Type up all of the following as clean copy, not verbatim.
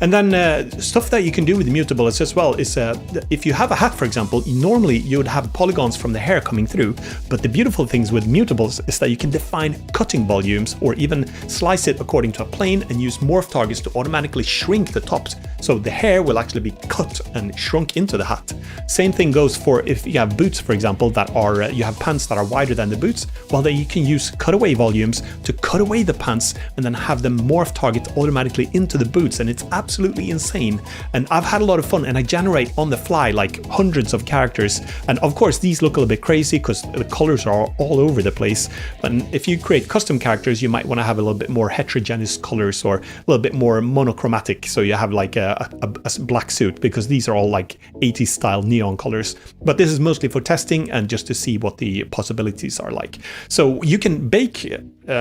And then stuff that you can do with the mutables as well is if you have a hat, for example, normally you would have polygons from the hair coming through, but the beautiful things with mutables is that you can define cutting volumes or even slice it according to a plane and use morph targets to automatically shrink the tops, so the hair will actually be cut and shrunk into the hat. Same thing goes for if you have boots, for example, that are you have pants that are wider than the boots, well then you can use cutaway volumes to cut away the pants and then have them morph target automatically into the boots, and it's absolutely insane. And I've had a lot of fun, and I generate on the fly like hundreds of characters, and of course these look a little bit crazy because the colors are all over the place. But if you create custom characters, you might want to have a little bit more heterogeneous colors or a little bit more monochromatic, so you have like a black suit, because these are all like 80s style neon colors. But this is mostly for testing and just to see what the possibilities are like. So you can bake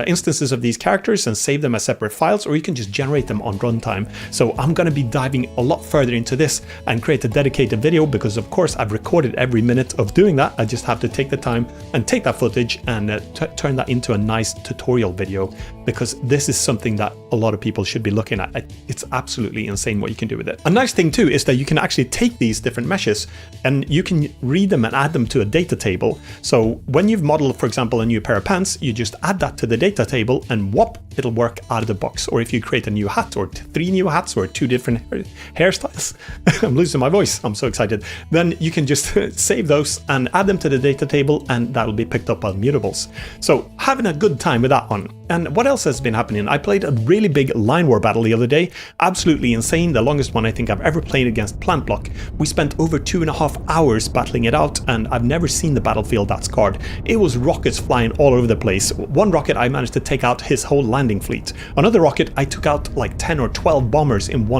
instances of these characters and save them as separate files, or you can just generate them on runtime. So I'm going to be diving a lot further into this and create a dedicated video, because of course I've recorded every minute of doing that. I just have to take the time and take that footage and turn that into a nice tutorial video, because this is something that a lot of people should be looking at. It's absolutely insane what you can do with it. A nice thing too is that you can actually take these different meshes and you can read them and add them to a data table. So when you've modeled, for example, a new pair of pants, you just add that to the data table and whoop, it'll work out of the box. Or if you create a new hat or 3 new hats or 2 different hairstyles, I'm losing my voice, I'm so excited, then you can just save those and add them to the data table, and that will be picked up by mutables. So having a good time with that one. And what else has been happening? I played a really big line war battle the other day, absolutely insane, the longest one I think I've ever played against Plant Block. We spent over 2.5 hours battling it out, and I've never seen the battlefield that scarred. It was rockets flying all over the place. One rocket I managed to take out his whole landing fleet. Another rocket I took out like 10 or 12 bombers in one